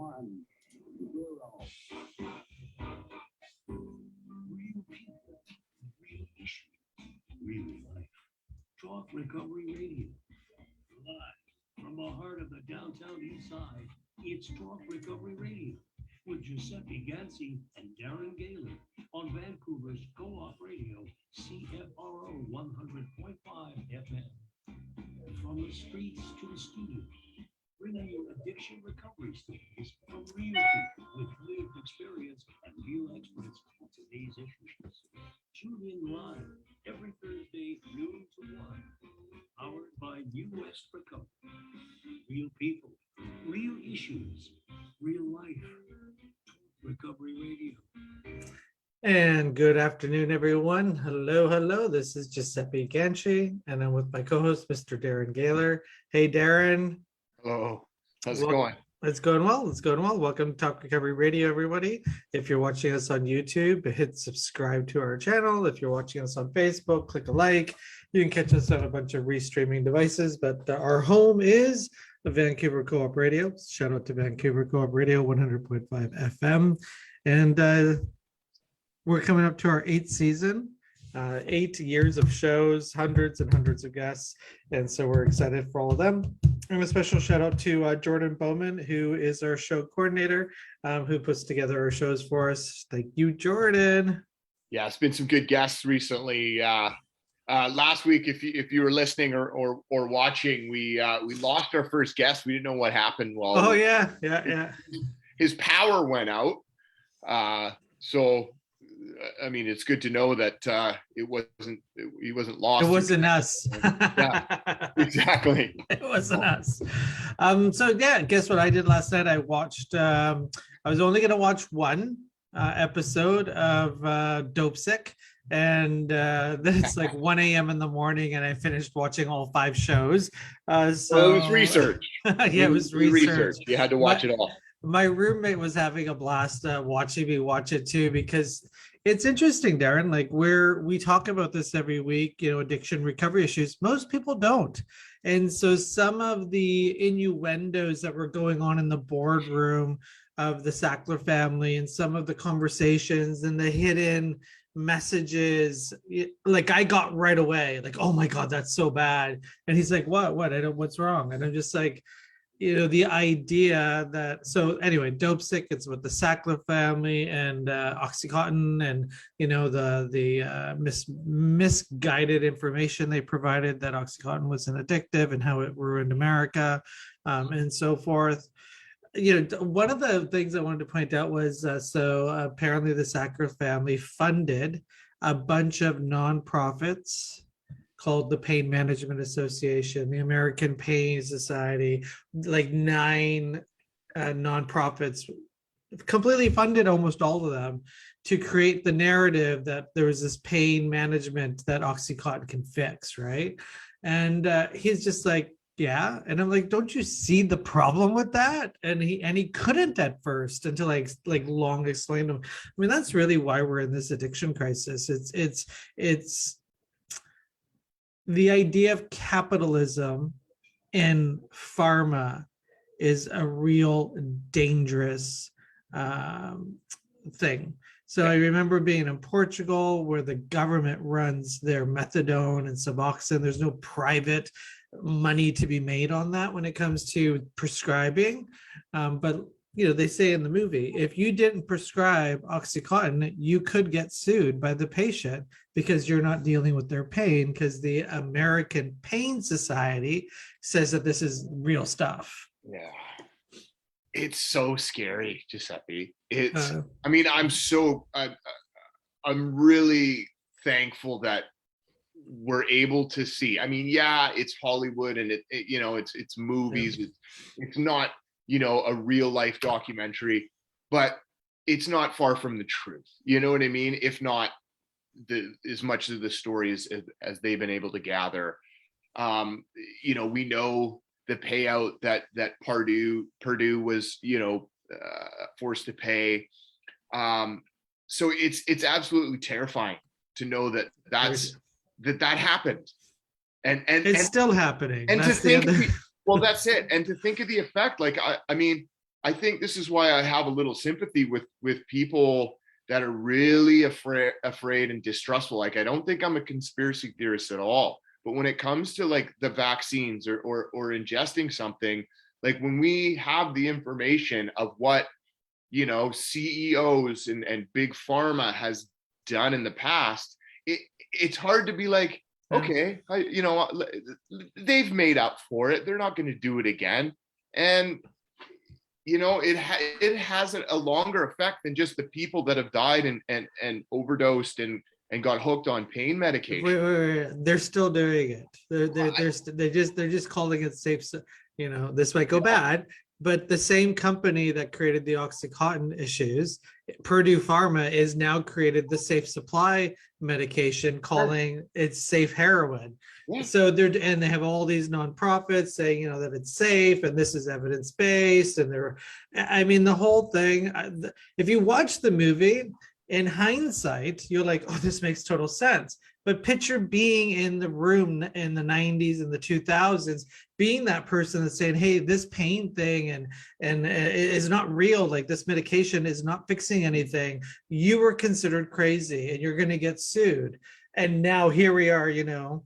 1, 0. Real people, real issues, real life. Talk Recovery Radio. Live from the heart of the downtown east side, it's Talk Recovery Radio with Giuseppe Ganzi and Darren Gaylor on Vancouver's Co-op Radio, CFRO 100.5 FM. From the streets to the studio, bringing you addiction recovery stories from real people with lived experience and real experts on today's issues. Tune in live every Thursday, noon to 1, powered by U.S. Recovery. Real people, real issues, real life. Recovery Radio. And good afternoon, everyone. Hello. This is Giuseppe Ganci, and I'm with my co-host, Mr. Darren Gaylor. Hey, Darren. Hello. How's it going? It's going well. Welcome to Talk Recovery Radio, everybody. If you're watching us on YouTube, hit subscribe to our channel. If you're watching us on Facebook, click a like. You can catch us on a bunch of restreaming devices, but our home is the Vancouver Co-op Radio. Shout out to Vancouver Co-op Radio, 100.5 FM. And we're coming up to our 8th season, 8 years of shows, hundreds and hundreds of guests. And so we're excited for all of them. And a special shout out to Jordan Bowman, who is our show coordinator, who puts together our shows for us. Thank you, Jordan. Yeah, it's been some good guests recently. Last week, if you were listening or watching, we lost our first guest. We didn't know what happened. Well, yeah. His power went out. So I mean, it's good to know that he wasn't lost. It wasn't us. Yeah, exactly. It wasn't us. So yeah, guess what I did last night? I watched. I was only going to watch one episode of Dope Sick, and then it's like 1 a.m. in the morning, and I finished watching all 5 shows. So it was research. Yeah, it was research. You had to watch it all. My roommate was having a blast watching me watch it too, because it's interesting, Darren. Like we talk about this every week, addiction recovery issues. Most people don't. And so some of the innuendos that were going on in the boardroom of the Sackler family and some of the conversations and the hidden messages, like I got right away, like, oh my God, that's so bad. And he's like, what? What's wrong? And I'm just like, the idea that, so anyway, Dope Sick, it's with the Sackler family and Oxycontin and, the misguided information they provided that Oxycontin was an addictive and how it ruined America and so forth. One of the things I wanted to point out was, so apparently the Sackler family funded a bunch of nonprofits called the Pain Management Association, the American Pain Society, like 9 nonprofits, completely funded, almost all of them, to create the narrative that there was this pain management that Oxycontin can fix, right? And he's just like, yeah. And I'm like, don't you see the problem with that? And he couldn't at first until like long explained to him. I mean, that's really why we're in this addiction crisis. It's the idea of capitalism in pharma is a real dangerous thing. So I remember being in Portugal where the government runs their methadone and Suboxone. There's no private money to be made on that when it comes to prescribing. But they say in the movie, if you didn't prescribe Oxycontin, you could get sued by the patient because you're not dealing with their pain, because the American Pain Society says that this is real stuff. Yeah. It's so scary, Giuseppe. I mean, I'm really thankful that we're able to see. I mean, yeah, it's Hollywood and it's movies. It's not, a real life documentary, but it's not far from the truth. You know what I mean? If not as much of the stories as they've been able to gather. We know the payout that Purdue was, forced to pay. So it's absolutely terrifying to know that happened. And it's still happening. And to think, well, that's it. And to think of the effect, like, I mean, I think this is why I have a little sympathy with people that are really afraid and distrustful. Like, I don't think I'm a conspiracy theorist at all, but when it comes to like the vaccines or ingesting something, like when we have the information of what, you know, CEOs and big pharma has done in the past, it's hard to be like, okay, you know, they've made up for it. They're not going to do it again. And, you know, it has a longer effect than just the people that have died and overdosed and got hooked on pain medication. Wait. They're still doing it. They're just calling it safe. You know, this might go bad, but the same company that created the OxyContin issues, Purdue Pharma, is now created the safe supply medication, calling it safe heroin. Yeah. So they have all these nonprofits saying, you know, that it's safe and this is evidence-based. And I mean, the whole thing, if you watch the movie, in hindsight, you're like, oh, this makes total sense. But picture being in the room in the 90s and the 2000s, being that person that's saying, hey, this pain thing and is not real. Like, this medication is not fixing anything. You were considered crazy and you're going to get sued. And now here we are, you know,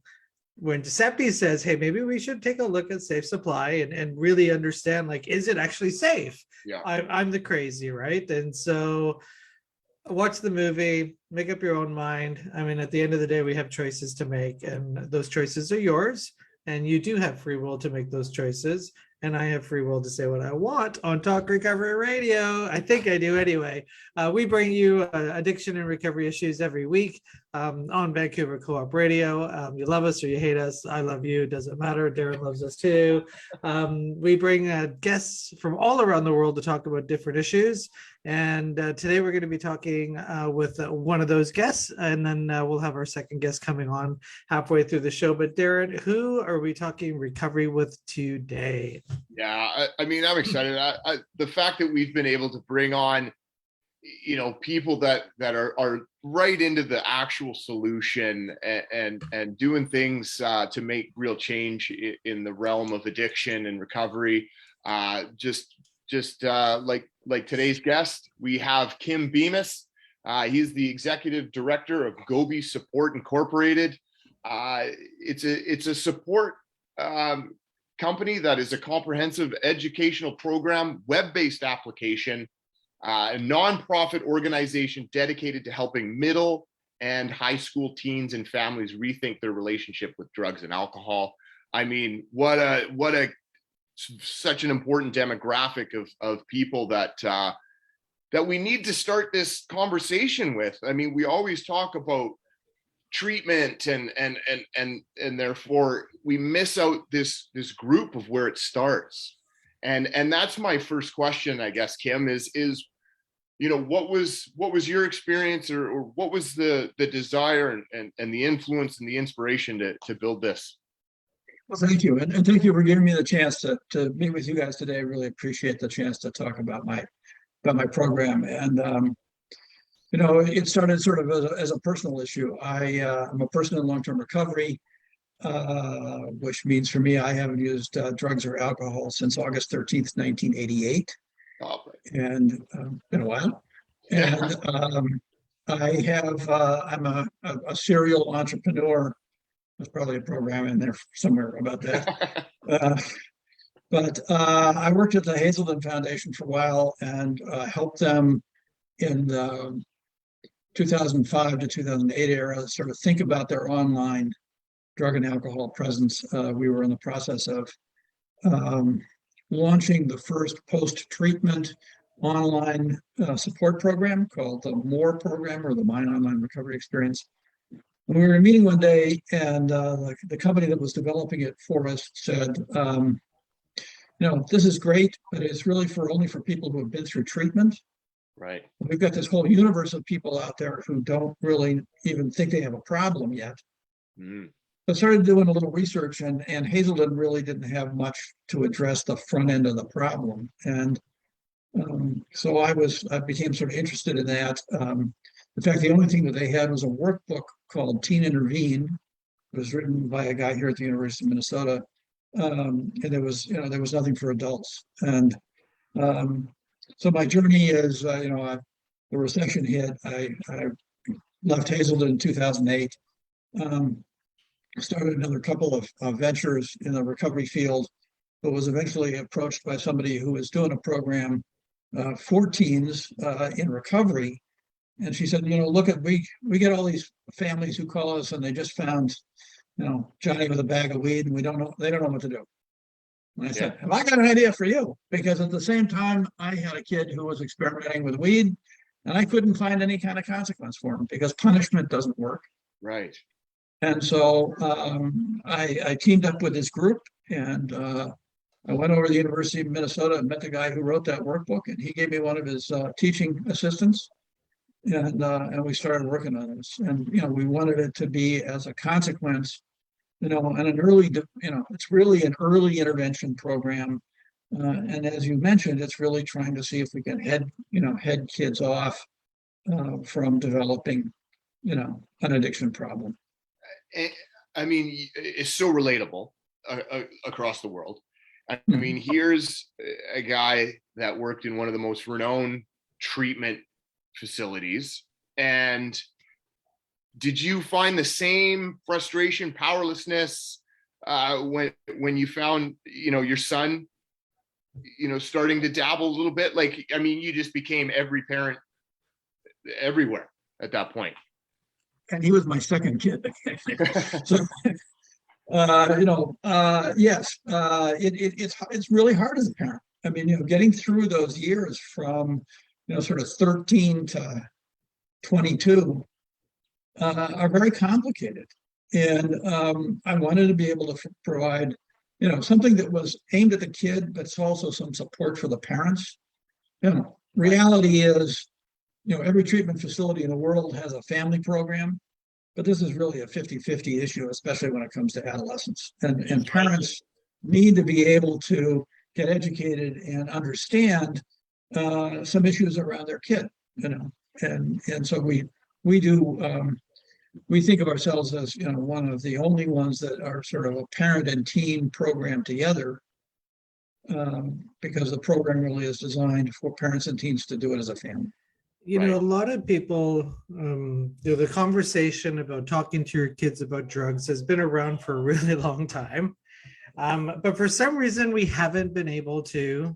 when Giuseppe says, hey, maybe we should take a look at safe supply and really understand, like, is it actually safe? Yeah. I'm the crazy, right? And so watch the movie, make up your own mind. I mean, at the end of the day, we have choices to make, and those choices are yours. And you do have free will to make those choices. And I have free will to say what I want on Talk Recovery Radio. I think I do anyway. We bring you addiction and recovery issues every week on Vancouver Co-op Radio. You love us or you hate us. I love you. Doesn't matter. Darren loves us too. We bring guests from all around the world to talk about different issues. And today we're going to be talking with one of those guests, and then we'll have our second guest coming on halfway through the show. But Darren, who are we talking recovery with today? Yeah, I mean, I'm excited. The fact that we've been able to bring on, you know, people that are right into the actual solution and doing things to make real change in the realm of addiction and recovery. Just like today's guest, we have Kim Bemis. He's the executive director of Gobi Support Incorporated. It's a support company that is a comprehensive educational program, web-based application, a nonprofit organization dedicated to helping middle and high school teens and families rethink their relationship with drugs and alcohol. I mean, such an important demographic of people that we need to start this conversation with. I mean, we always talk about treatment and therefore we miss out this group of where it starts. And that's my first question, I guess, Kim, is, you know, what was your experience or what was the desire and the influence and the inspiration to build this? Well, thank you. And thank you for giving me the chance to meet with you guys today. I really appreciate the chance to talk about my program. And, you know, it started sort of as a personal issue. I'm a person in long-term recovery, which means for me, I haven't used drugs or alcohol since August 13th, 1988. Oh, and been a while. And I'm a serial entrepreneur. There's probably a program in there somewhere about that. But I worked at the Hazelden Foundation for a while and helped them in the 2005 to 2008 era sort of think about their online drug and alcohol presence. We were in the process of launching the first post-treatment online support program called the MORE program, or the Mine Online Recovery Experience. We were in a meeting one day, and the company that was developing it for us said, you know, this is great, but it's really only for people who have been through treatment. Right. We've got this whole universe of people out there who don't really even think they have a problem yet. So I started doing a little research, and Hazelden really didn't have much to address the front end of the problem. And so I became sort of interested in that. In fact, the only thing that they had was a workbook called Teen Intervene. It was written by a guy here at the University of Minnesota. And there was nothing for adults. And So my journey is, the recession hit. I left Hazelden in 2008. Started another couple of ventures in the recovery field, but was eventually approached by somebody who was doing a program for teens in recovery. And she said, look at, we get all these families who call us and they just found, Johnny with a bag of weed and they don't know what to do. And I said, have I got an idea for you? Because at the same time, I had a kid who was experimenting with weed and I couldn't find any kind of consequence for him because punishment doesn't work. Right. And so I teamed up with this group and I went over to the University of Minnesota and met the guy who wrote that workbook, and he gave me one of his teaching assistants, and we started working on this. And we wanted it to be as a consequence, and an early, it's really an early intervention program. And as you mentioned, it's really trying to see if we can head kids off from developing, an addiction problem. I mean, it's so relatable across the world. I mean, here's a guy that worked in one of the most renowned treatment facilities. And did you find the same frustration, powerlessness when you found, your son, starting to dabble a little bit? Like, I mean, you just became every parent everywhere at that point. And he was my second kid. So, yes, it's really hard as a parent. I mean, getting through those years from, sort of 13 to 22 are very complicated. And I wanted to be able to provide, something that was aimed at the kid, but it's also some support for the parents. Reality is, every treatment facility in the world has a family program, but this is really a 50-50 issue, especially when it comes to adolescents. And parents need to be able to get educated and understand some issues around their kid, and so we do, we think of ourselves as, one of the only ones that are sort of a parent and teen program together, because the program really is designed for parents and teens to do it as a family. A lot of people, the conversation about talking to your kids about drugs has been around for a really long time. But for some reason, we haven't been able to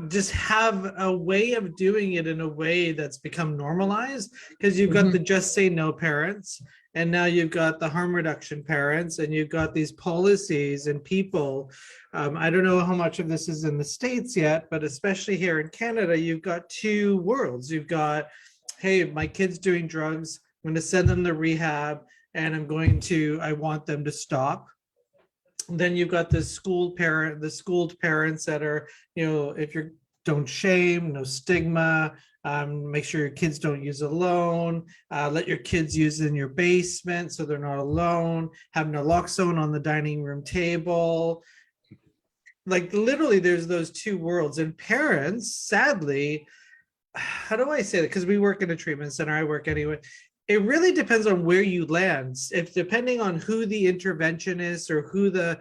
just have a way of doing it in a way that's become normalized, because you've got the just say no parents, and now you've got the harm reduction parents, and you've got these policies and people. I don't know how much of this is in the States yet, but especially here in Canada, you've got two worlds. You've got, hey, my kid's doing drugs, I'm going to send them to rehab, and I want them to stop. Then you've got the schooled parents that are, if you don't shame, no stigma, make sure your kids don't use alone, let your kids use in your basement so they're not alone, have naloxone on the dining room table. Like literally there's those two worlds, and parents, sadly, how do I say that? Because we work in a treatment center, I work anyway. It really depends on where you land. If depending on who the interventionist or who the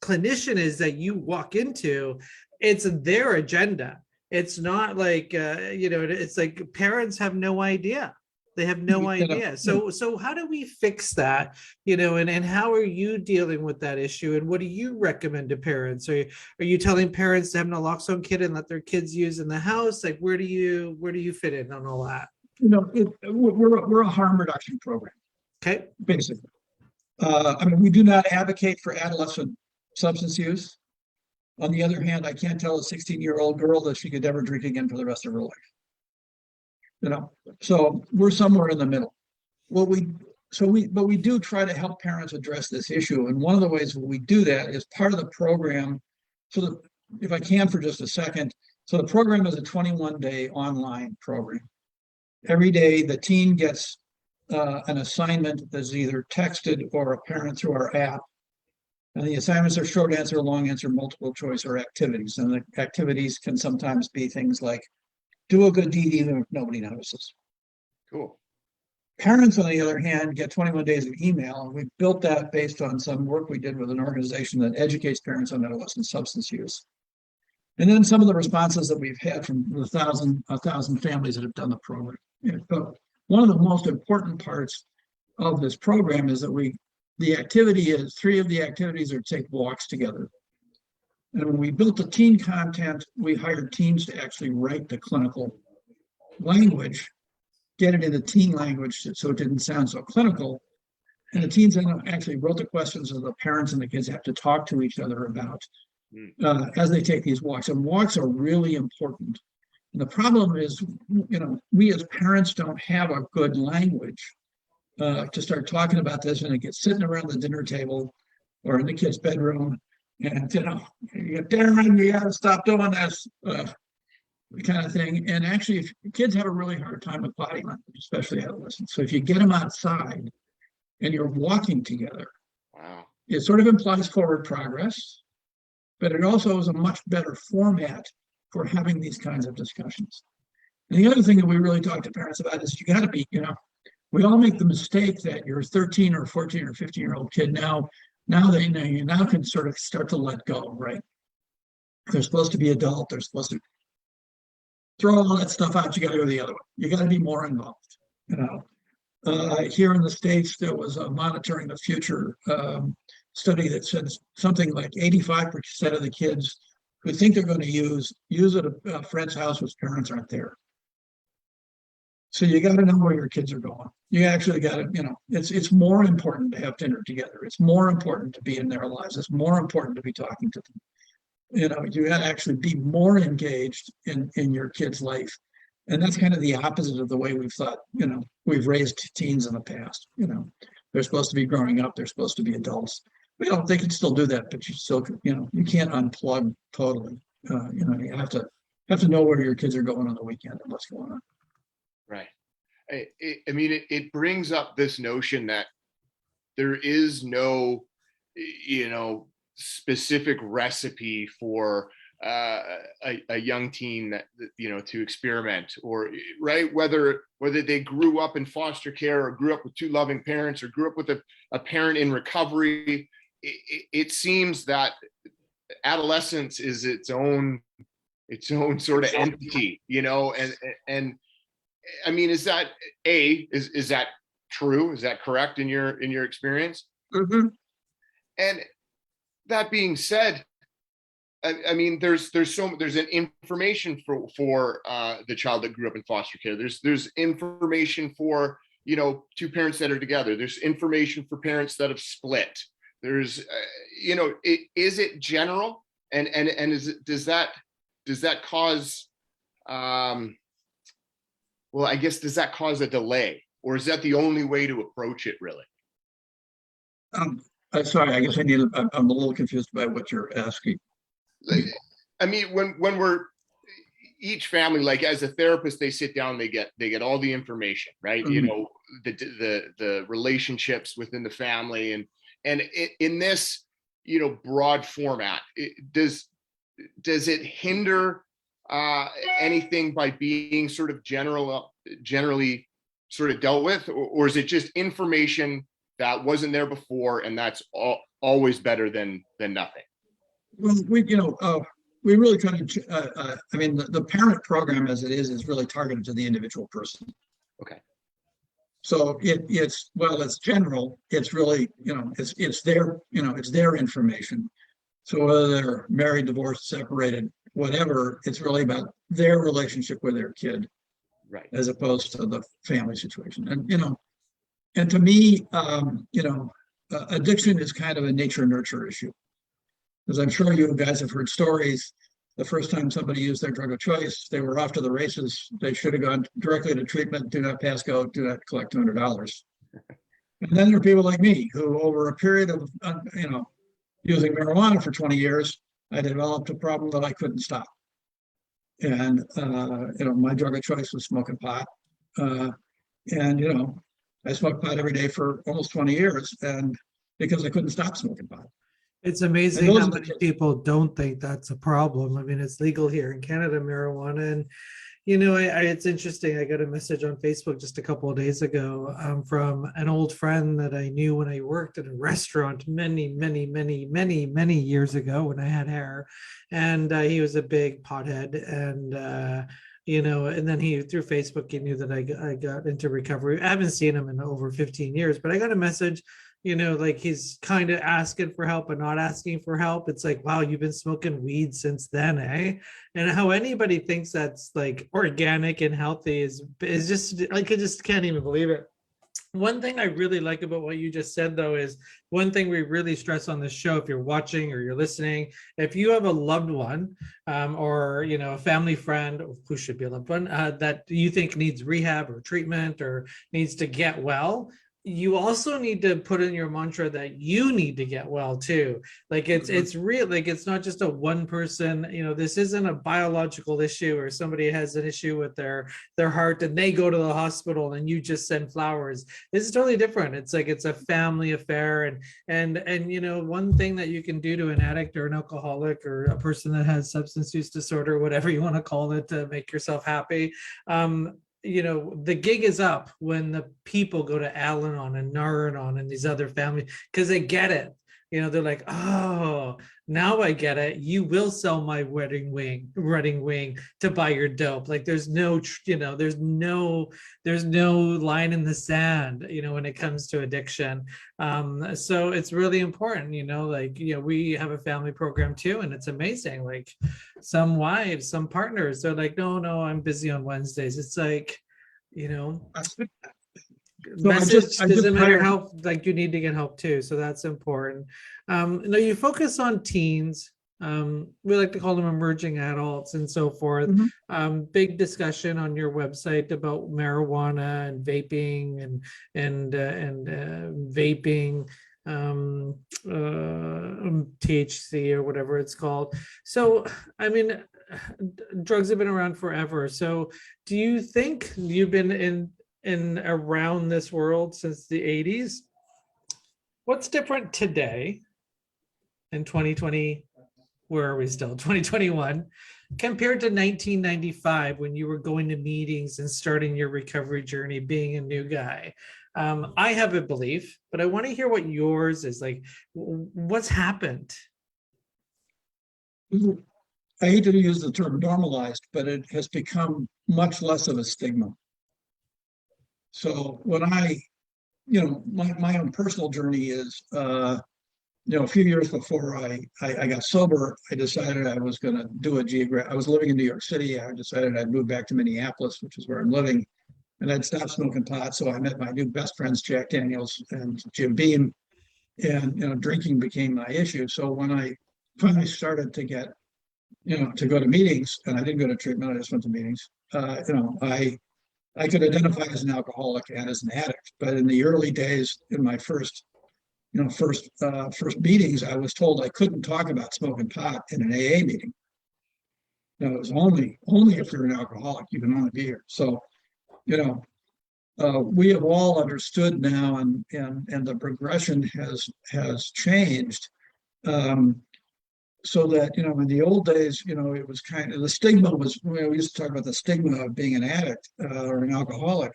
clinician is that you walk into, it's their agenda. It's not like, it's like parents have no idea. They have no idea. So how do we fix that? And how are you dealing with that issue? And what do you recommend to parents? Are you telling parents to have an naloxone kit and let their kids use in the house? Like, where do you fit in on all that? We're a harm reduction program. Okay. Basically. We do not advocate for adolescent substance use. On the other hand, I can't tell a 16-year-old girl that she could never drink again for the rest of her life. So we're somewhere in the middle. But we do try to help parents address this issue. And one of the ways we do that is part of the program. So if I can for just a second, so the program is a 21-day online program. Every day, the teen gets an assignment that's either texted or a parent through our app. And the assignments are short answer, long answer, multiple choice, or activities. And the activities can sometimes be things like do a good deed even if nobody notices. Cool. Parents, on the other hand, get 21 days of email. And we built that based on some work we did with an organization that educates parents on adolescent substance use. And then some of the responses that we've had from the thousand families that have done the program. But one of the most important parts of this program is that the activity is, 3 of the activities are take walks together. And when we built the teen content, we hired teams to actually write the clinical language, get it into teen language so it didn't sound so clinical. And the teens then actually wrote the questions that the parents and the kids have to talk to each other about as they take these walks. And walks are really important. And the problem is, we as parents don't have a good language to start talking about this, and it gets sitting around the dinner table or in the kid's bedroom. And, you get Darren, you got to stop doing this kind of thing. And actually, if kids have a really hard time with body language, especially adolescents. So if you get them outside and you're walking together, Wow. it sort of implies forward progress, but it also is a much better format for having these kinds of discussions. And the other thing that we really talk to parents about is you got to be, we all make the mistake that your 13 or 14 or 15-year-old kid now they know you now can sort of start to let go, right? They're supposed to be adult. They're supposed to throw all that stuff out. You got to go the other way. You got to be more involved. Here in the States, there was a Monitoring the Future study that said something like 85% of the kids who think they're going to use at a friend's house whose parents aren't there. So you got to know where your kids are going. You actually got to, it's more important to have dinner together. It's more important to be in their lives. It's more important to be talking to them. You got to actually be more engaged in your kid's life. And that's kind of the opposite of the way we've thought, we've raised teens in the past. They're supposed to be growing up. They're supposed to be adults. They can still do that, but you still, you can't unplug totally. You have to know where your kids are going on the weekend and what's going on. Right. It brings up this notion that there is no, specific recipe for a young teen that, to experiment, or right, whether they grew up in foster care or grew up with 2 loving parents or grew up with a parent in recovery. It seems that adolescence is its own sort of entity, and is that is that true? Is that correct in your experience? Mm-hmm. And that being said, there's an information for the child that grew up in foster care. There's information for 2 parents that are together. There's information for parents that have split. There's is it general, and does that cause does that cause a delay, or is that the only way to approach it, really? Sorry, I guess I'm a little confused by what you're asking. When we're each family, like as a therapist, they sit down, they get all the information, right? Mm-hmm. The relationships within the family, and in this, broad format, does it hinder anything by being sort of generally sort of dealt with, or is it just information that wasn't there before, and that's always better than nothing? Well, we really try to. The parent program as it is really targeted to the individual person. Okay. So it's general. It's really it's their information. So whether they're married, divorced, separated, whatever, it's really about their relationship with their kid, right, as opposed to the family situation. And to me, addiction is kind of a nature-nurture issue. As I'm sure you guys have heard stories, the first time somebody used their drug of choice, they were off to the races. They should have gone directly to treatment, do not pass go, do not collect $200. And then there are people like me who, over a period of, using marijuana for 20 years, I developed a problem that I couldn't stop. And, my drug of choice was smoking pot. I smoked pot every day for almost 20 years, and because I couldn't stop smoking pot. It's amazing how many people don't think that's a problem. It's legal here in Canada, marijuana, and It's interesting. I got a message on Facebook just a couple of days ago from an old friend that I knew when I worked at a restaurant many, many, many, many, many years ago when I had hair, and he was a big pothead, and then he through Facebook he knew that I got into recovery. I haven't seen him in over 15 years, but I got a message. Like he's kind of asking for help but not asking for help. It's like, wow, you've been smoking weed since then, eh? And how anybody thinks that's like organic and healthy is just like, I just can't even believe it. One thing I really like about what you just said, though, is one thing we really stress on this show. If you're watching or you're listening, if you have a loved one or a family friend, who should be a loved one, that you think needs rehab or treatment or needs to get well, you also need to put in your mantra that you need to get well too. Like it's real, like it's not just a one person, this isn't a biological issue or somebody has an issue with their heart and they go to the hospital and you just send flowers. This is totally different. It's like it's a family affair. And one thing that you can do to an addict or an alcoholic or a person that has substance use disorder, whatever you want to call it, to make yourself happy, the gig is up when the people go to Al-Anon and Nar-Anon and these other families, because they get it. They're like, oh, now I get it. You will sell my wedding ring to buy your dope. Like there's no line in the sand, when it comes to addiction. So it's really important, we have a family program too, and it's amazing. Like some wives, some partners, they're like, no, I'm busy on Wednesdays. It's like, message doesn't matter how, like you need to get help too, so that's important. You focus on teens, we like to call them emerging adults and so forth. Big discussion on your website about marijuana and vaping and vaping, THC or whatever it's called. So drugs have been around forever. So do you think you've been in around this world since the 80s? What's different today in 2020? Where are we still? 2021 compared to 1995 when you were going to meetings and starting your recovery journey, being a new guy? I have a belief, but I want to hear what yours is. Like, what's happened? I hate to use the term normalized, but it has become much less of a stigma. So when my own personal journey is, a few years before I got sober, I decided I was going to do I was living in New York City. I decided I'd move back to Minneapolis, which is where I'm living, and I'd stopped smoking pot. So I met my new best friends, Jack Daniels and Jim Beam, and drinking became my issue. So when I finally started to get, to go to meetings, and I didn't go to treatment, I just went to meetings, I could identify as an alcoholic and as an addict. But in the early days, in my first meetings, I was told I couldn't talk about smoking pot in an AA meeting. It was only if you're an alcoholic, you can only be here. So, we have all understood now, and the progression has changed. So that, in the old days, it was kind of, the stigma was, we used to talk about the stigma of being an addict or an alcoholic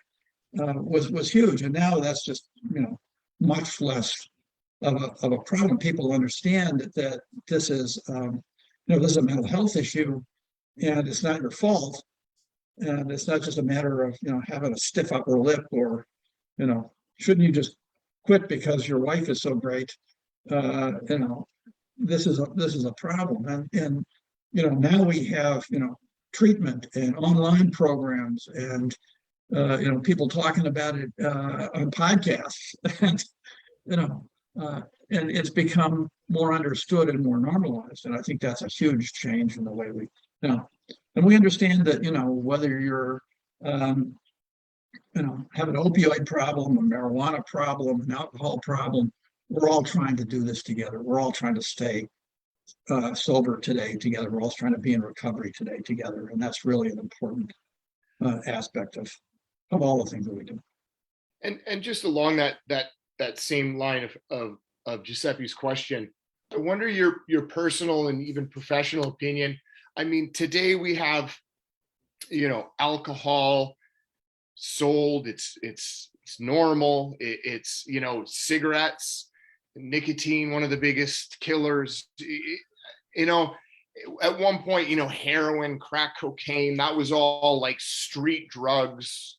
was huge. And now that's just, much less of a problem. People understand that this is, this is a mental health issue, and it's not your fault. And it's not just a matter of, having a stiff upper lip or, shouldn't you just quit because your wife is so great? This is a problem, and now we have treatment and online programs and people talking about it on podcasts, and and it's become more understood and more normalized, and I think that's a huge change in the way we and we understand that whether you're have an opioid problem, a marijuana problem, an alcohol problem, we're all trying to do this together. We're all trying to stay sober today together. We're all trying to be in recovery today together. And that's really an important aspect of all the things that we do. And just along that same line of Giuseppe's question, I wonder your personal and even professional opinion. I mean, today we have alcohol sold. It's normal. It's cigarettes, nicotine, one of the biggest killers. At one point, heroin, crack cocaine, that was all like street drugs,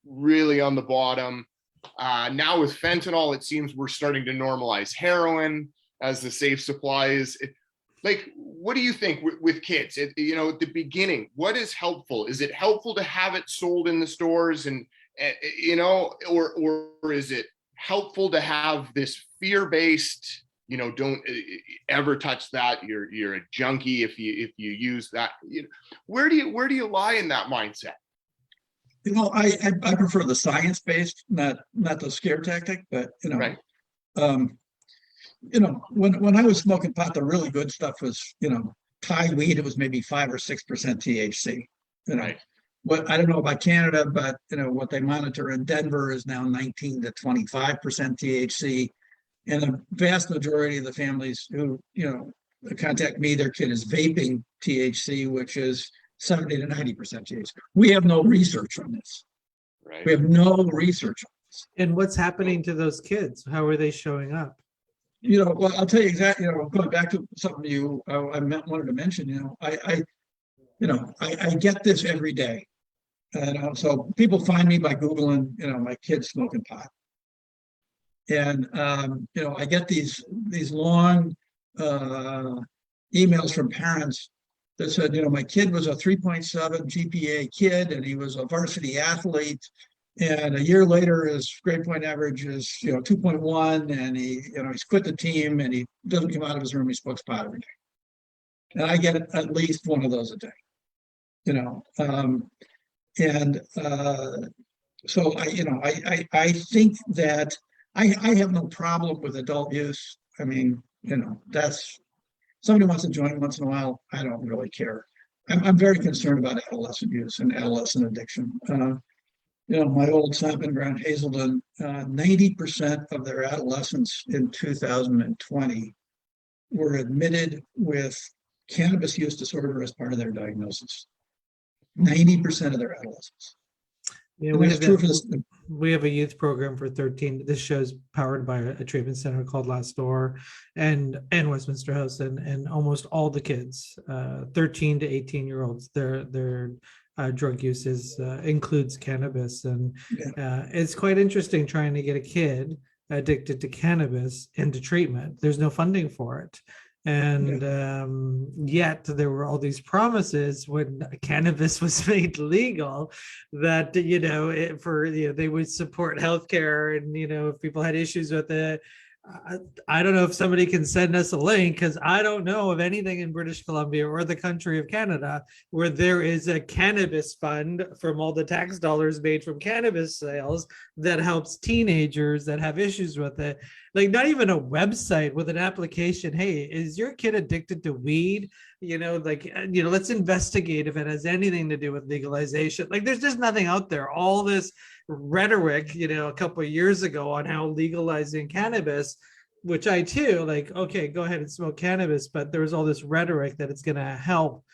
really on the bottom. Now with fentanyl, it seems we're starting to normalize heroin as the safe supply is. Like, what do you think with kids? At the beginning, what is helpful? Is it helpful to have it sold in the stores, and or is it helpful to have this fear-based? Don't ever touch that. You're a junkie if you use that. Where do you lie in that mindset? I prefer the science-based, not the scare tactic, but Right. When I was smoking pot, the really good stuff was, Thai weed. It was maybe 5 or 6% THC. Right. What I don't know about Canada, but what they monitor in Denver is now 19 to 25% THC. And the vast majority of the families who, contact me, their kid is vaping THC, which is 70 to 90% THC. We have no research on this. Right. We have no research on this. And what's happening to those kids? How are they showing up? Well, I'll tell you exactly, going back to something I wanted to mention, I get this every day. So people find me by Googling, my kid smoking pot. And, I get these long emails from parents that said, my kid was a 3.7 GPA kid, and he was a varsity athlete. And a year later, his grade point average is, 2.1, and he's quit the team, and he doesn't come out of his room. He smokes pot every day. And I get at least one of those a day, so I think that I have no problem with adult use. I mean, that's somebody wants to join once in a while. I don't really care. I'm very concerned about adolescent use and adolescent addiction. My old stomping ground, Hazelden, 90% of their adolescents in 2020 were admitted with cannabis use disorder as part of their diagnosis. 90% of their adolescents. Yeah, we have a youth program for 13. This show's powered by a treatment center called Last Door and Westminster House, and almost all the kids, 13 to 18-year-olds, their drug use includes cannabis, and it's quite interesting trying to get a kid addicted to cannabis into treatment. There's no funding for it. And yet there were all these promises when cannabis was made legal that, they would support healthcare, and, if people had issues with it. I don't know if somebody can send us a link, because I don't know of anything in British Columbia or the country of Canada where there is a cannabis fund from all the tax dollars made from cannabis sales that helps teenagers that have issues with it. Like, not even a website with an application. Hey, is your kid addicted to weed? Let's investigate if it has anything to do with legalization. Like, there's just nothing out there. All this rhetoric, a couple of years ago on how legalizing cannabis, which I too, okay, go ahead and smoke cannabis, but there was all this rhetoric that it's going to help,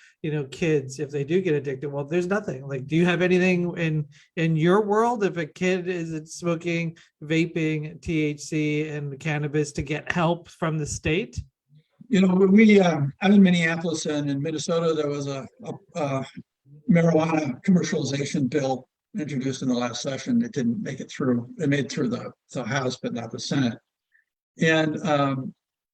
kids if they do get addicted. Well, there's nothing. Like, do you have anything in your world if a kid is smoking, vaping, THC and cannabis to get help from the state? I'm in Minneapolis, and in Minnesota, there was a marijuana commercialization bill introduced in the last session. It didn't make it through. It made it through the House, but not the Senate. And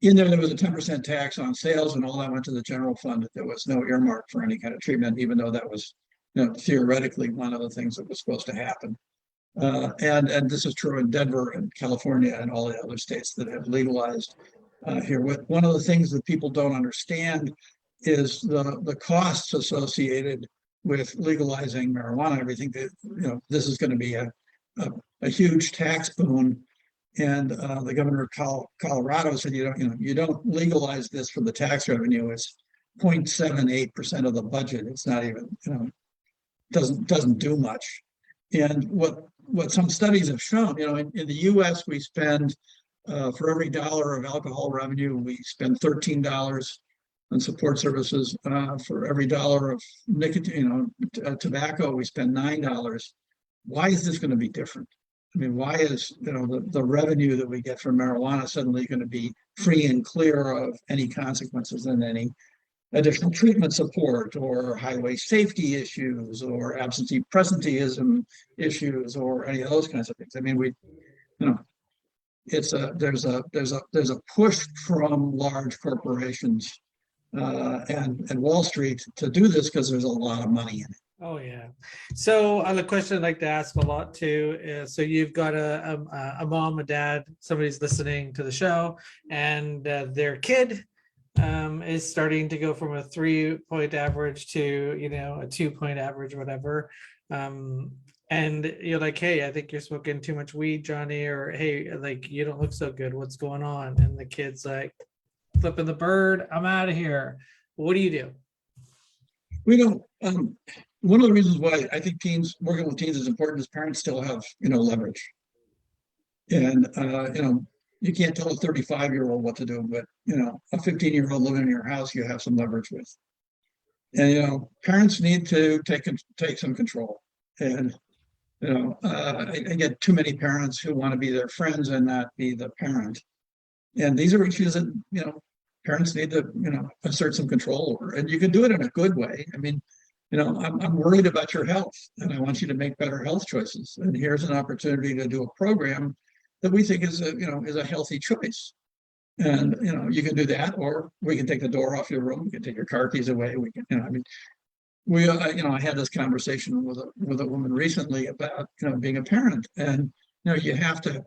in there was a 10% tax on sales, and all that went to the general fund. There was no earmark for any kind of treatment, even though that was, theoretically one of the things that was supposed to happen. And this is true in Denver and California and all the other states that have legalized here. One of the things that people don't understand is the costs associated with legalizing marijuana. Everything that, this is going to be a huge tax boon. And the governor of Colorado said, you don't legalize this for the tax revenue. It's 0.78% of the budget. It's not even, doesn't do much. And what some studies have shown, in the US, we spend for every dollar of alcohol revenue, we spend $13 and support services. For every dollar of nicotine, tobacco, we spend $9. Why is this going to be different? I mean, why is the revenue that we get from marijuana suddenly going to be free and clear of any consequences and any additional treatment support or highway safety issues or absentee presenteeism issues or any of those kinds of things? I mean, there's a push from large corporations and Wall Street to do this because there's a lot of money in it. Oh yeah. So the question I'd like to ask a lot too is, so you've got a mom, a dad, somebody's listening to the show, and their kid is starting to go from a 3-point average to a 2-point average, whatever. And you're like, hey, I think you're smoking too much weed, Johnny, or hey, like you don't look so good. What's going on? And the kid's like, flipping the bird, I'm out of here. What do you do? We don't. One of the reasons why I think working with teens is important is parents still have leverage, and you can't tell a 35-year-old what to do, but a 15-year-old living in your house you have some leverage with, and parents need to take some control. And I get too many parents who want to be their friends and not be the parent, and these are issues that parents need to assert some control over, and you can do it in a good way. I mean, I'm worried about your health and I want you to make better health choices. And here's an opportunity to do a program that we think is a healthy choice. And, you can do that, or we can take the door off your room. We can take your car keys away. We can, I had this conversation with a woman recently about, being a parent, and, you have to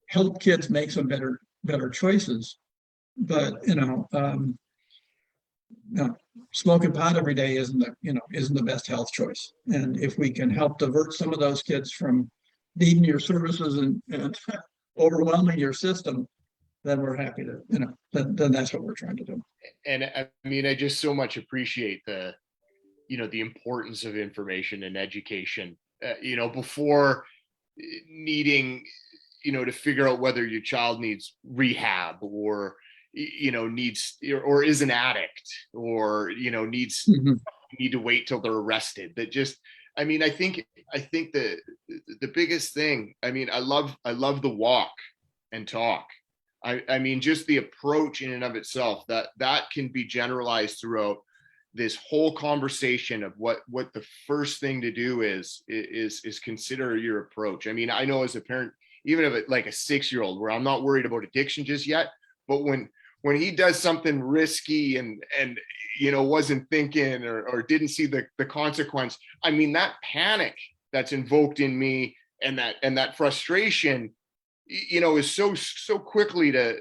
help kids make some better choices. But, smoking pot every day isn't the best health choice. And if we can help divert some of those kids from needing your services and overwhelming your system, then we're happy to, then that's what we're trying to do. And I mean, I just so much appreciate the importance of information and education, before needing, to figure out whether your child needs rehab or needs or is an addict or needs need to wait till they're arrested. That just, I mean, I think the biggest thing, I mean, I love the walk and talk. I mean, just the approach in and of itself, that can be generalized throughout this whole conversation of what the first thing to do is consider your approach. I mean, I know as a parent, even if it's like a 6-year-old, where I'm not worried about addiction just yet, but when he does something risky and wasn't thinking or didn't see the consequence, I mean, that panic that's invoked in me and that frustration, is so quickly to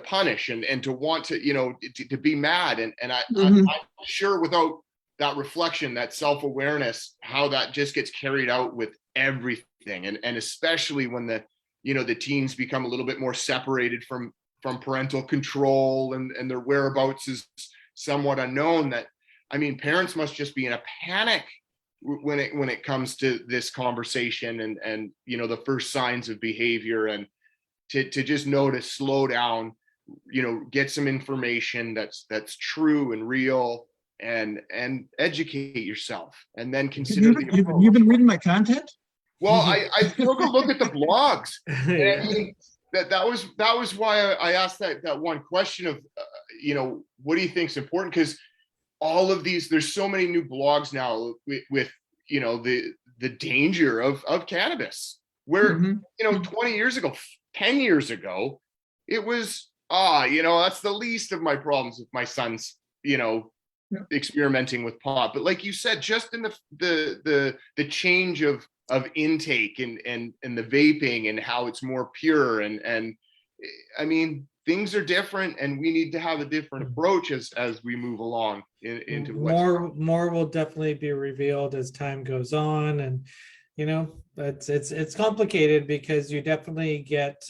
punish and to want to be mad. And I'm sure without that reflection, that self-awareness, how that just gets carried out with everything. And especially when the teens become a little bit more separated from parental control and their whereabouts is somewhat unknown, that, I mean, parents must just be in a panic when it comes to this conversation and the first signs of behavior, and to just know to slow down, get some information that's true and real, and educate yourself, and then consider you've been reading my content. Well, I took a look at the blogs. Yeah. I mean, that was why I asked that one question of what do you think is important, because all of these, there's so many new blogs now with the danger of cannabis, where 20 years ago, 10 years ago, it was that's the least of my problems if my son's experimenting with pot. But like you said, just in the change of intake and the vaping and how it's more pure, and I mean, things are different, and we need to have a different approach as we move along into more will definitely be revealed as time goes on. And it's complicated because you definitely get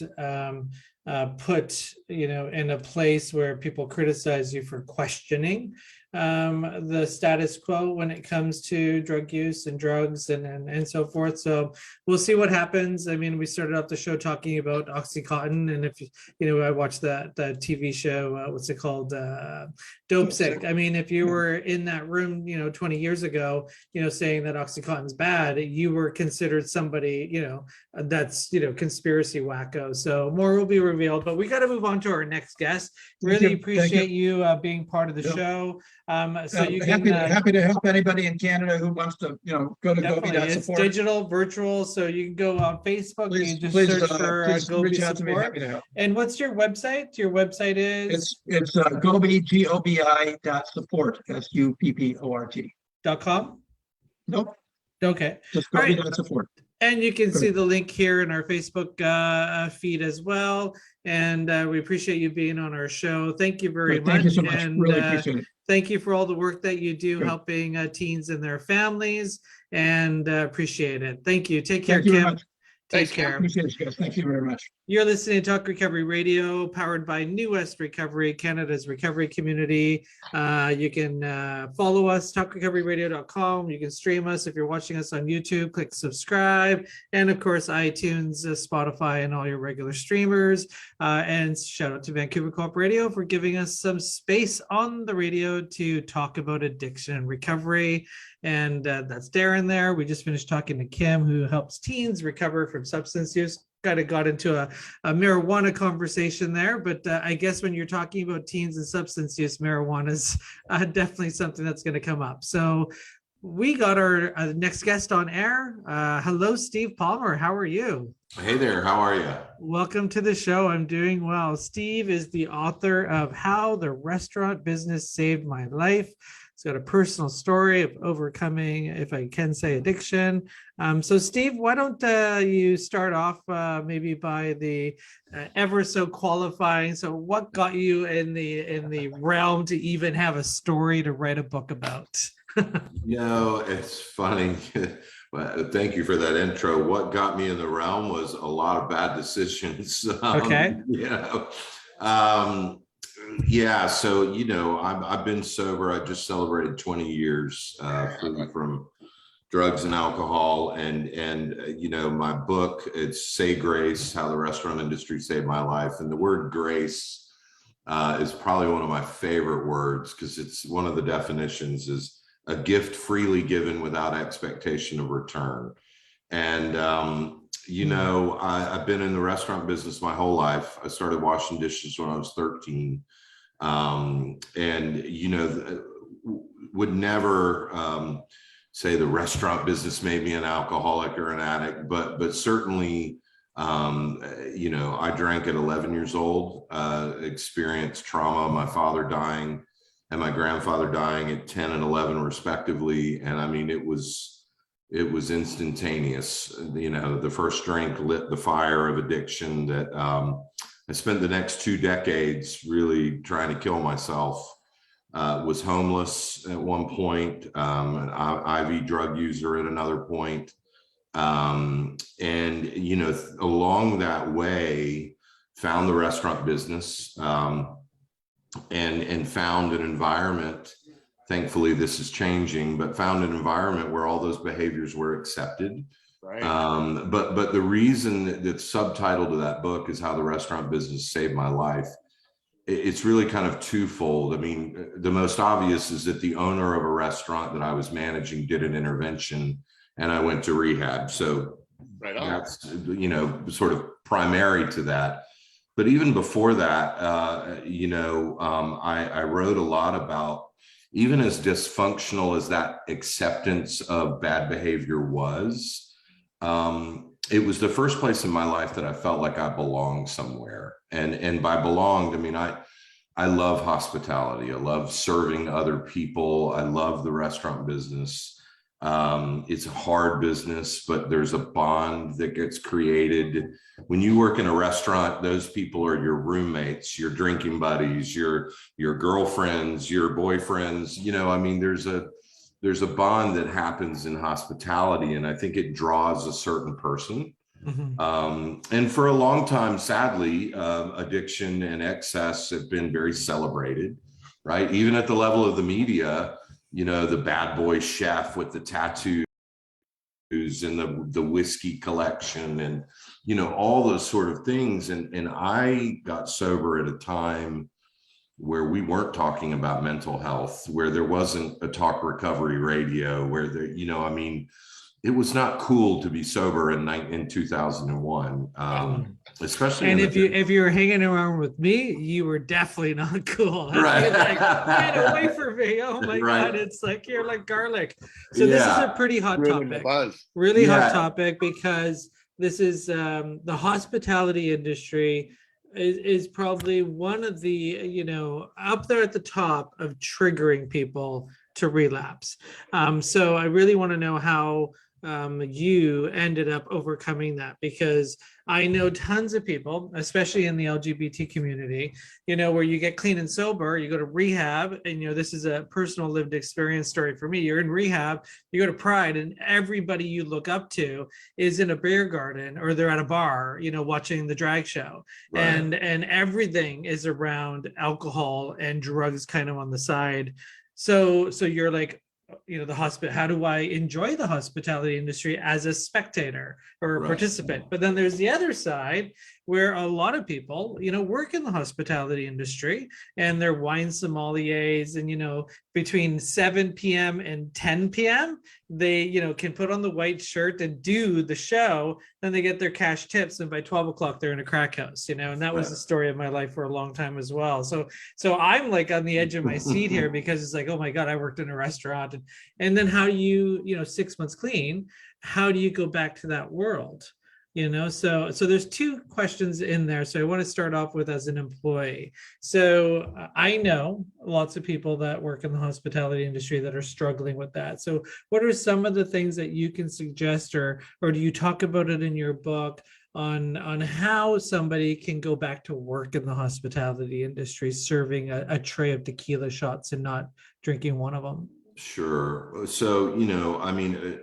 put in a place where people criticize you for questioning the status quo when it comes to drug use and drugs and so forth. So we'll see what happens. I mean, we started off the show talking about OxyContin, and if I watched that TV show, what's it called, Dope Sick. I mean, if you were in that room 20 years ago saying that OxyContin's bad, you were considered somebody that's conspiracy wacko. So more will be revealed, but we got to move on to our next guest. Really appreciate you being part of the show. So you can happy to help anybody in Canada who wants to go to Gobi it's Support. digital, virtual, so you can go on Facebook. Please, you just please, search for please Gobi reach out to me. Support. Happy to help. And what's your website? Your website is It's Gobi GOBI.support SUPPORT. .com. Nope, Okay. just All right. Gobi.support. And you can see the link here in our Facebook feed as well. And we appreciate you being on our show. Thank you very much. Thank you so much. And, Really appreciate it. thank you for all the work that you do Good. helping teens and their families, and appreciate it. Thank you. Take care, Thank you very Kim. much. Take Thanks, care. Appreciate it, guys. Thank you very much. You're listening to Talk Recovery Radio, powered by New West Recovery, Canada's recovery community. You can follow us, talkrecoveryradio.com. You can stream us if you're watching us on YouTube. Click subscribe, and of course, iTunes, Spotify, and all your regular streamers. And shout out to Vancouver Co-op Radio for giving us some space on the radio to talk about addiction and recovery. And that's Darren there. We just finished talking to Kim, who helps teens recover from substance use. Kind of got into a marijuana conversation there, but I guess when you're talking about teens and substance use, marijuana is definitely something that's going to come up. So we got our next guest on air. Hello, Steve Palmer. How are you? Hey there. How are you? Welcome to the show. I'm doing well. Steve is the author of How the Restaurant Business Saved My Life. He's got a personal story of overcoming, if I can say, addiction. So, Steve, why don't you start off maybe by the ever so qualifying? So, what got you in the realm to even have a story to write a book about? It's funny. Well, thank you for that intro. What got me in the realm was a lot of bad decisions. Okay. So I've been sober. I just celebrated 20 years free from drugs and alcohol, and my book, it's Say Grace: How the Restaurant Industry Saved My Life. And the word grace is probably one of my favorite words, because it's one of the definitions is a gift freely given without expectation of return. And I've been in the restaurant business my whole life. I started washing dishes when I was 13. Would never say the restaurant business made me an alcoholic or an addict, but certainly, I drank at 11 years old, experienced trauma, my father dying and my grandfather dying at 10 and 11 respectively. And I mean, it was instantaneous. The first drink lit the fire of addiction that I spent the next 2 decades really trying to kill myself. Was homeless at one point, an IV drug user at another point. Along that way, found the restaurant business, and found an environment. Thankfully, this is changing, but found an environment where all those behaviors were accepted. Right. But the reason that's subtitled to that book is How the Restaurant Business Saved My Life. It's really kind of twofold. I mean, the most obvious is that the owner of a restaurant that I was managing did an intervention, and I went to rehab. So Right on. that's, sort of primary to that. But even before that, I wrote a lot about, even as dysfunctional as that acceptance of bad behavior was, it was the first place in my life that I felt like I belonged somewhere. And by belonged, I mean, I love hospitality. I love serving other people. I love the restaurant business. It's a hard business, but there's a bond that gets created. When you work in a restaurant, those people are your roommates, your drinking buddies, your girlfriends, your boyfriends. There's a bond that happens in hospitality, and I think it draws a certain person. And for a long time, sadly, addiction and excess have been very celebrated, right? Even at the level of the media, you know, the bad boy chef with the tattoos and the whiskey collection and, you know, all those sort of things. And I got sober at a time where we weren't talking about mental health, where there wasn't a talk recovery radio, where there, you know, I mean, it was not cool to be sober in 2001, especially. And if you were hanging around with me, you were definitely not cool. Right. Like, get away from me! Oh my Right. God, it's like you're like garlic. So this is a pretty hot Ruining the topic, buzz. really hot Yeah. topic, because this is the hospitality industry is probably one of the, you know, up there at the top of triggering people to relapse. So I really want to know how you ended up overcoming that, because I know tons of people, especially in the LGBT community, you know, where you get clean and sober, you go to rehab, and, you know, this is a personal lived experience story for me. You're in rehab, you go to Pride, and everybody you look up to is in a beer garden or they're at a bar, you know, watching the drag show. Right. And everything is around alcohol and drugs kind of on the side. So you're like, you know, the hospital, how do I enjoy the hospitality industry as a spectator or a Right. participant? But then there's the other side where a lot of people, you know, work in the hospitality industry and they're wine sommeliers, and, you know, between 7 p.m. and 10 p.m. they, you know, can put on the white shirt and do the show, then they get their cash tips, and by 12 o'clock they're in a crack house, you know. And that was the story of my life for a long time as well. So I'm like on the edge of my seat here, because it's like, oh my God, I worked in a restaurant. And then how do you know, 6 months clean, how do you go back to that world? You know, so there's two questions in there. So I want to start off with as an employee. So I know lots of people that work in the hospitality industry that are struggling with that. So what are some of the things that you can suggest, or do you talk about it in your book on how somebody can go back to work in the hospitality industry, serving a tray of tequila shots and not drinking one of them? Sure. So, you know, I mean,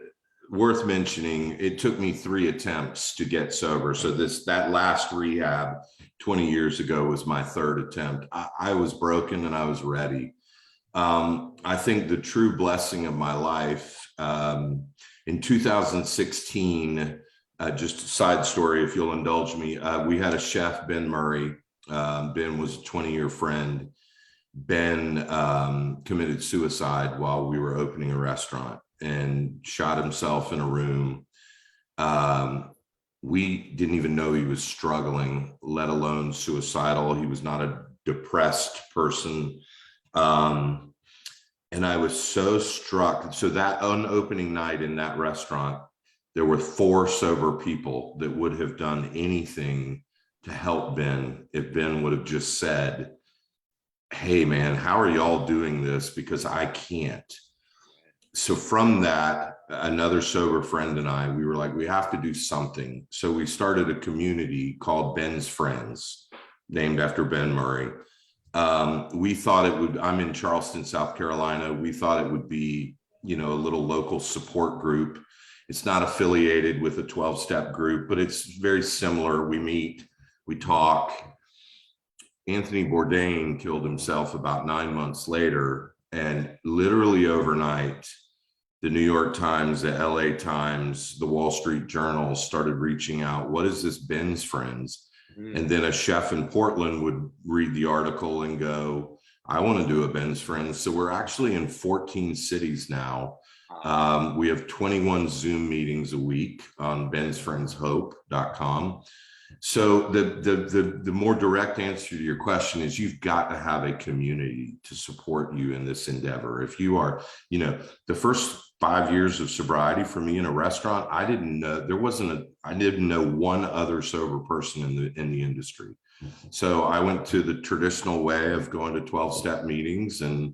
worth mentioning, it took me 3 attempts to get sober. So that last rehab 20 years ago was my 3rd attempt. I was broken and I was ready. I think the true blessing of my life, in 2016, just a side story, if you'll indulge me, we had a chef, Ben Murray. Ben was a 20-year friend. Ben committed suicide while we were opening a restaurant and shot himself in a room. We didn't even know he was struggling, let alone suicidal. He was not a depressed person. And I was so struck. So that on opening night in that restaurant, there were 4 sober people that would have done anything to help Ben if Ben would have just said, hey man, how are y'all doing this? Because I can't. So from that, another sober friend and I, we were like, we have to do something. So we started a community called Ben's Friends, named after Ben Murray. We thought it would, I'm in Charleston, South Carolina. We thought it would be, you know, a little local support group. It's not affiliated with a 12-step group, but it's very similar. We meet, we talk. Anthony Bourdain killed himself about 9 months later, and literally overnight, the New York Times, the LA Times, the Wall Street Journal started reaching out. What is this Ben's Friends? And then a chef in Portland would read the article and go, I want to do a Ben's Friends. So we're actually in 14 cities now. We have 21 Zoom meetings a week on bensfriendshope.com. So the more direct answer to your question is, you've got to have a community to support you in this endeavor. If you are, you know, the first 5 years of sobriety for me in a restaurant, I didn't know I didn't know one other sober person in the industry. So I went to the traditional way of going to 12-step meetings, and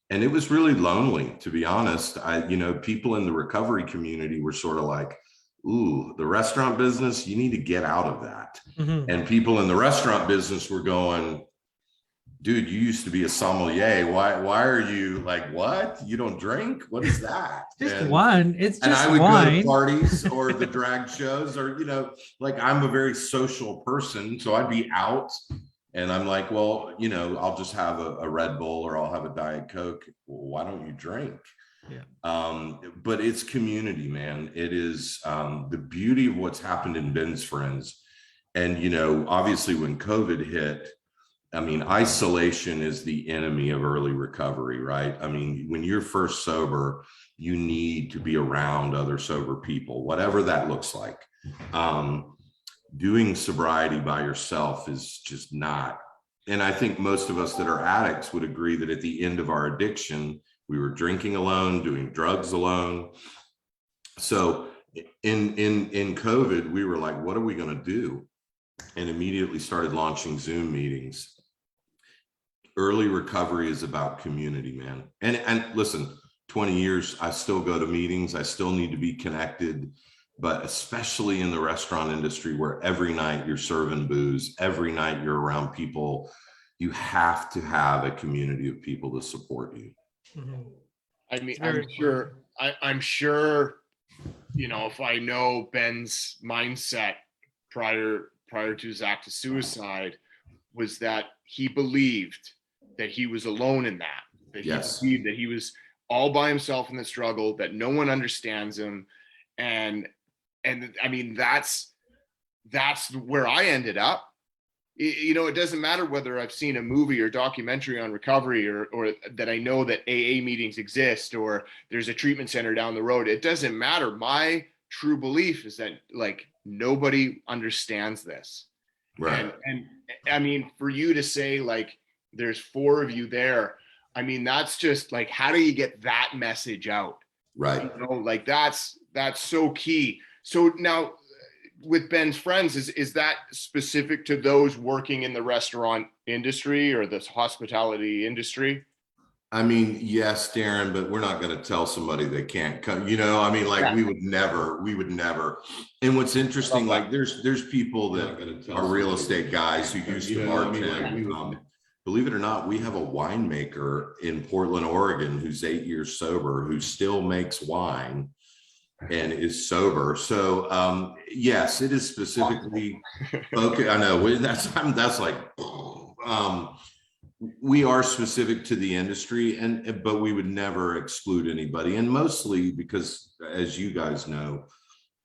it was really lonely, to be honest. You know, people in the recovery community were sort of like, ooh, the restaurant business, you need to get out of that. Mm-hmm. And people in the restaurant business were going, dude, you used to be a sommelier. Why are you like, what? You don't drink? What is that? Just And- one. It's and just I would go wine. to parties or the drag shows, or, you know, like I'm a very social person. So I'd be out and I'm like, well, you know, I'll just have a Red Bull or I'll have a Diet Coke. Well, why don't you drink? But it's community, man. It is the beauty of what's happened in Ben's Friends. And, you know, obviously when COVID hit, I mean, isolation is the enemy of early recovery, right? I mean, when you're first sober, you need to be around other sober people, whatever that looks like. Doing sobriety by yourself is just not. And I think most of us that are addicts would agree that at the end of our addiction, we were drinking alone, doing drugs alone. So in COVID, we were like, what are we going to do? And immediately started launching Zoom meetings. Early recovery is about community, man. And listen, 20 years, I still go to meetings. I still need to be connected, but especially in the restaurant industry where every night you're serving booze, every night you're around people, you have to have a community of people to support you. Mhm. I mean, It's very I'm sure, you know, if I know Ben's mindset prior to his act of suicide, was that he believed that he was alone in that Yes. he believed that he was all by himself in the struggle, that no one understands him. And I mean, that's where I ended up. You know, it doesn't matter whether I've seen a movie or documentary on recovery or that I know that AA meetings exist or there's a treatment center down the road. It doesn't matter. My true belief is that like nobody understands this. Right. And I mean, for you to say like there's 4 of you there, I mean, that's just like, how do you get that message out? Right. You know, like that's so key. So now with Ben's Friends, is that specific to those working in the restaurant industry or this hospitality industry? I mean, yes, Darren, but we're not going to tell somebody they can't come. You know, I mean, like Yeah. we would never. And what's interesting, like there's people that are real estate guys who used to bartend. Believe it or not, we have a winemaker in Portland, Oregon, who's 8 years sober, who still makes wine and is sober. So yes, it is specifically okay. I know that's like we are specific to the industry, but we would never exclude anybody, and mostly because, as you guys know,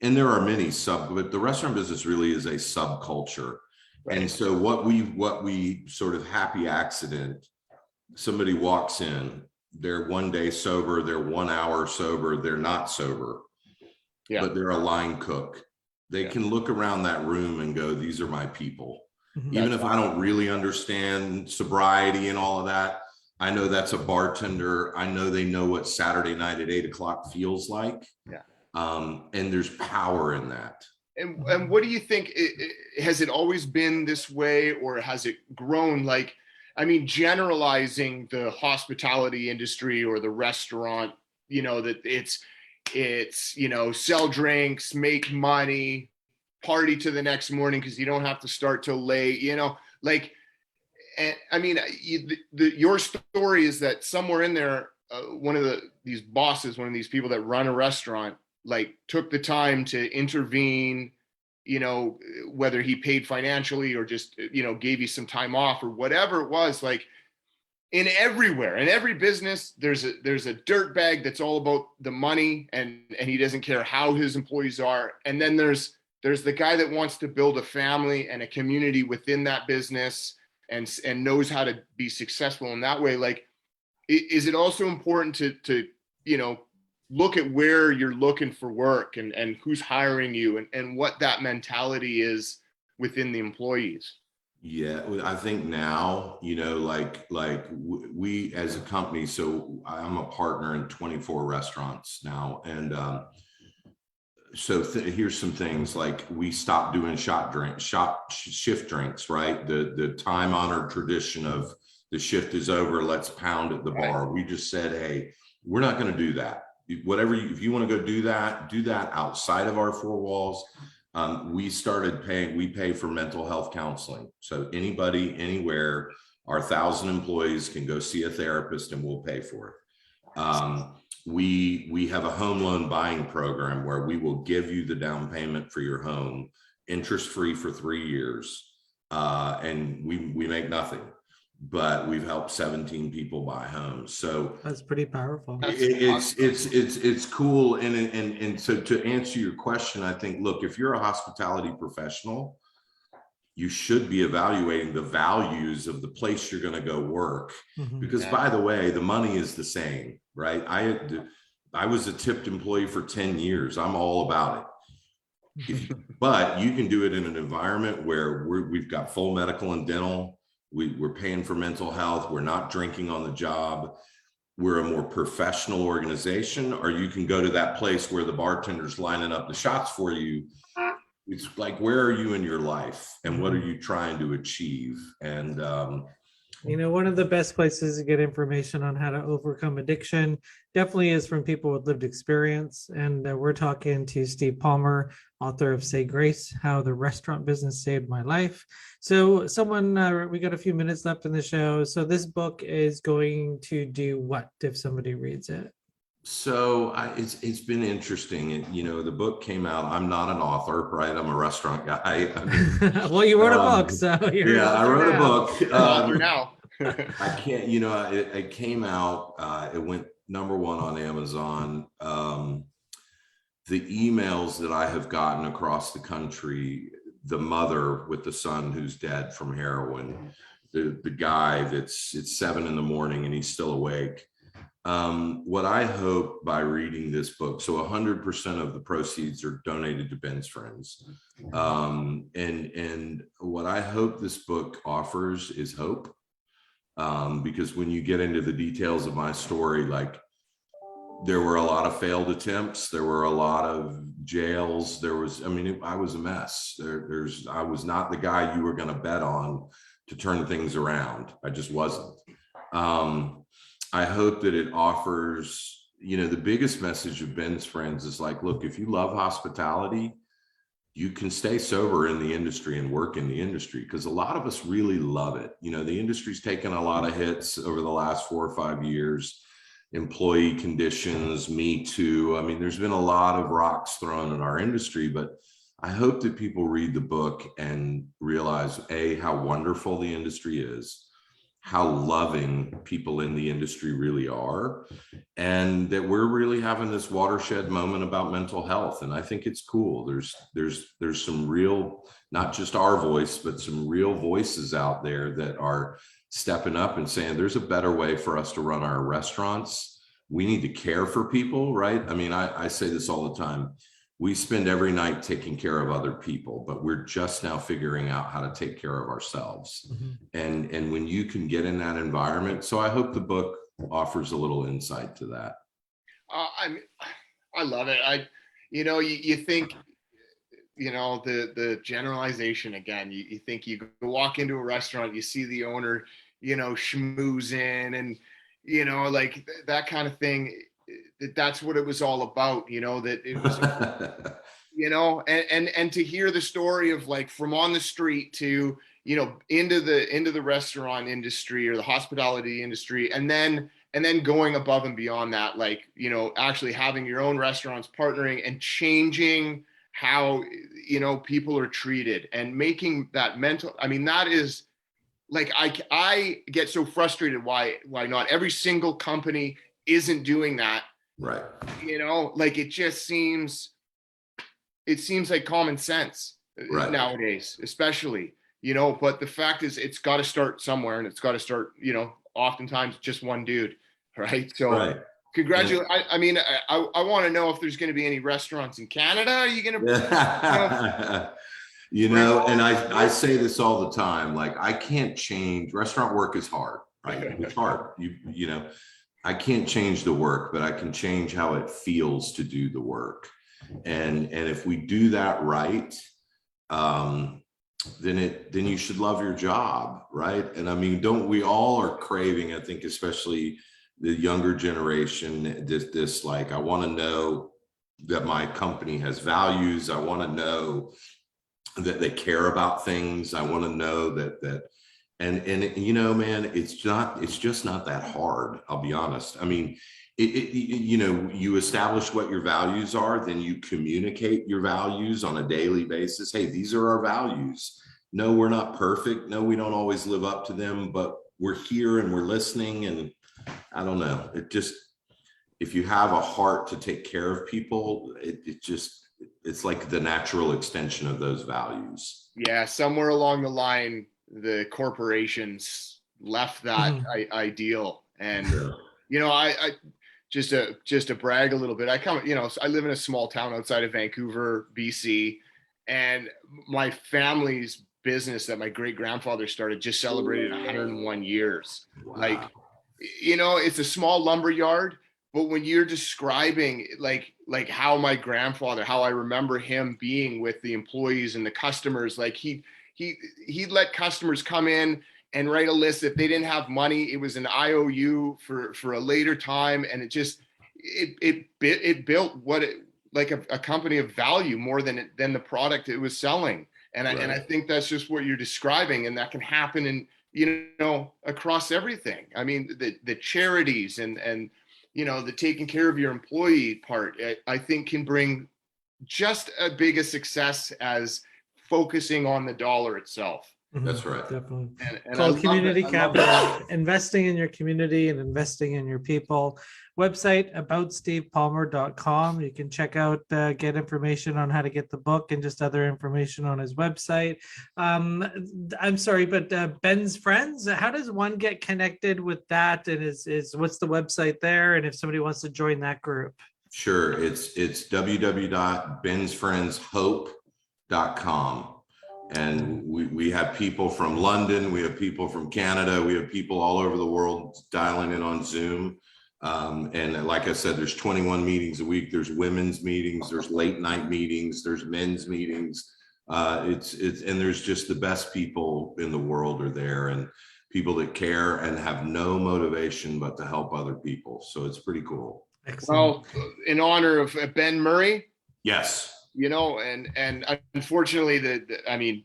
and there are many but the restaurant business really is a subculture. Right. And so what we sort of happy accident, somebody walks in, they're 1 day sober, they're 1 hour sober, they're not sober, but they're a line cook. They can look around that room and go, these are my people. Even if I don't really understand sobriety and all of that, I know that's a bartender. I know they know what Saturday night at 8 o'clock feels like. Yeah. And there's power in that. And what do you think? Has it always been this way, or has it grown? Like, I mean, generalizing the hospitality industry or the restaurant, you know, that it's, you know, sell drinks, make money, party to the next morning because you don't have to start till late, you know, like, and I mean, your story is that somewhere in there, one of these bosses, one of these people that run a restaurant, like took the time to intervene, you know, whether he paid financially or just, you know, gave you some time off or whatever it was. Like in every business, there's a dirt bag that's all about the money and he doesn't care how his employees are. And then there's the guy that wants to build a family and a community within that business and knows how to be successful in that way. Like, is it also important to, you know, look at where you're looking for work and who's hiring you and what that mentality is within the employees? Yeah, I think now, you know, like we as a company, so I'm a partner in 24 restaurants now. And so here's some things, like we stopped doing shift drinks, right? The time honored tradition of the shift is over, let's pound at the bar. Right. We just said, hey, we're not going to do that. Whatever, if you want to go do that outside of our 4 walls. We started we pay for mental health counseling. So anybody, anywhere, Our 1,000 employees can go see a therapist and we'll pay for it. We have a home loan buying program where we will give you the down payment for your home, interest-free for 3 years. And we make nothing, but we've helped 17 people buy homes. So That's pretty powerful. it's cool. And so to answer your question, I think, look, if you're a hospitality professional, you should be evaluating the values of the place you're going to go work, because by the way, the money is the same, right? I was a tipped employee for 10 years. I'm all about it. But you can do it in an environment where we've got full medical and dental. We're paying for mental health. We're not drinking on the job. We're a more professional organization. Or you can go to that place where the bartender's lining up the shots for you. It's like, where are you in your life and what are you trying to achieve? And one of the best places to get information on how to overcome addiction definitely is from people with lived experience. And we're talking to Steve Palmer, author of Say Grace, How the Restaurant Business Saved My Life. So we got a few minutes left in the show. So this book is going to do what if somebody reads it? So it's been interesting. And, the book came out. I'm not an author, right? I'm a restaurant guy. Well, you wrote a book, so I wrote a book. Author now. I can't, it came out, it went #1 on Amazon. The emails that I have gotten across the country, the mother with the son who's dead from heroin, the guy it's 7 a.m. and he's still awake. What I hope by reading this book, so 100% of the proceeds are donated to Ben's Friends. And what I hope this book offers is hope. Because when you get into the details of my story, like there were a lot of failed attempts, there were a lot of jails, I was a mess. I was not the guy you were going to bet on to turn things around. I just wasn't. I hope that it offers, the biggest message of Ben's Friends is like, look, if you love hospitality, you can stay sober in the industry and work in the industry, because a lot of us really love it. The industry's taken a lot of hits over the last 4 or 5 years. Employee conditions, Me Too. There's been a lot of rocks thrown in our industry, but I hope that people read the book and realize, A, how wonderful the industry is, how loving people in the industry really are, and that we're really having this watershed moment about mental health. And I think it's cool. There's some real, not just our voice, but some real voices out there that are stepping up and saying there's a better way for us to run our restaurants. We need to care for people, right? I say this all the time. We spend every night taking care of other people, but we're just now figuring out how to take care of ourselves. And when you can get in that environment, so I hope the book offers a little insight to that. I love it. You think, the generalization again, you think you walk into a restaurant, you see the owner, schmoozing and, like that kind of thing. That's what it was all about, that it was, and to hear the story of like from on the street to, into the restaurant industry or the hospitality industry, and then going above and beyond that, like, actually having your own restaurants, partnering and changing how, people are treated and making that mental, that is like, I get so frustrated why not every single company isn't doing that. Right. Like it seems like common sense nowadays, especially, but the fact is it's got to start somewhere, and it's got to start, oftentimes just one dude. Right. So congratulations. I want to know if there's going to be any restaurants in Canada. Are you going to, and I say this all the time, like I can't change. Restaurant work is hard, right? It's hard. I can't change the work, but I can change how it feels to do the work. And if we do that right, then you should love your job, right? And don't we all are craving, I think, especially the younger generation, this like, I want to know that my company has values. I want to know that they care about things. I want to know that And you know, man, it's just not that hard. I'll be honest. I mean, you know, you establish what your values are, then you communicate your values on a daily basis. Hey, these are our values. No, we're not perfect. No, we don't always live up to them, but we're here and we're listening. And I don't know, it just, if you have a heart to take care of people, it's like the natural extension of those values. Yeah, somewhere along the line, the corporations left that ideal. And you know, I just to brag a little bit, I live in a small town outside of Vancouver, BC, and my family's business that my great grandfather started just celebrated 101 years. Wow. Like, you know, it's a small lumber yard, but when you're describing like how my grandfather, how I remember him being with the employees and the customers, like he'd let customers come in and write a list. If they didn't have money, it was an IOU for a later time. And it built a company of value more than the product it was selling. And I think that's just what you're describing. And that can happen in, you know, across everything. I mean, the charities and, you know, the taking care of your employee part, I think can bring just as big a success as focusing on the dollar itself. That's right. Definitely. And Called community capital, investing in your community and investing in your people. Website aboutstevepalmer.com. You can check out, get information on how to get the book and just other information on his website. I'm sorry, but Ben's Friends, how does one get connected with that? And is what's the website there? And if somebody wants to join that group? Sure. It's www.bensfriendshope.com. And we have people from London, we have people from Canada, we have people all over the world dialing in on Zoom. And like I said, there's 21 meetings a week. There's women's meetings, there's late night meetings, there's men's meetings. And there's just the best people in the world are there, and people that care and have no motivation but to help other people. So it's pretty cool. Excellent. Well, in honor of Ben Murray. Yes. You know, and unfortunately, I mean,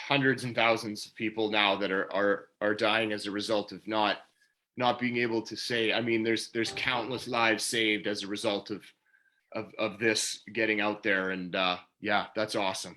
hundreds and thousands of people now that are dying as a result of not being able to say. I mean, there's countless lives saved as a result of this getting out there, and yeah, that's awesome.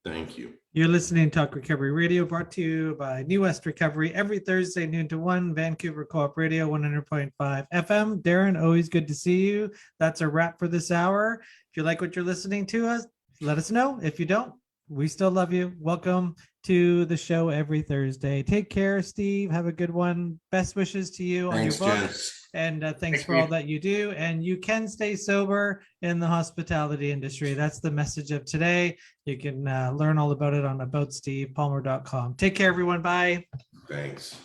Thank you. You're listening to Talk Recovery Radio, brought to you by New West Recovery every Thursday, noon to 1, Vancouver Co-op Radio, 100.5 FM. Darren, always good to see you. That's a wrap for this hour. If you like what you're listening to us, let us know. If you don't, we still love you. Welcome to the show every Thursday. Take care, Steve. Have a good one. Best wishes to you on your book. Gents. And thanks for all that you do. And you can stay sober in the hospitality industry. That's the message of today. You can learn all about it on aboutstevepalmer.com. Take care, everyone. Bye. Thanks.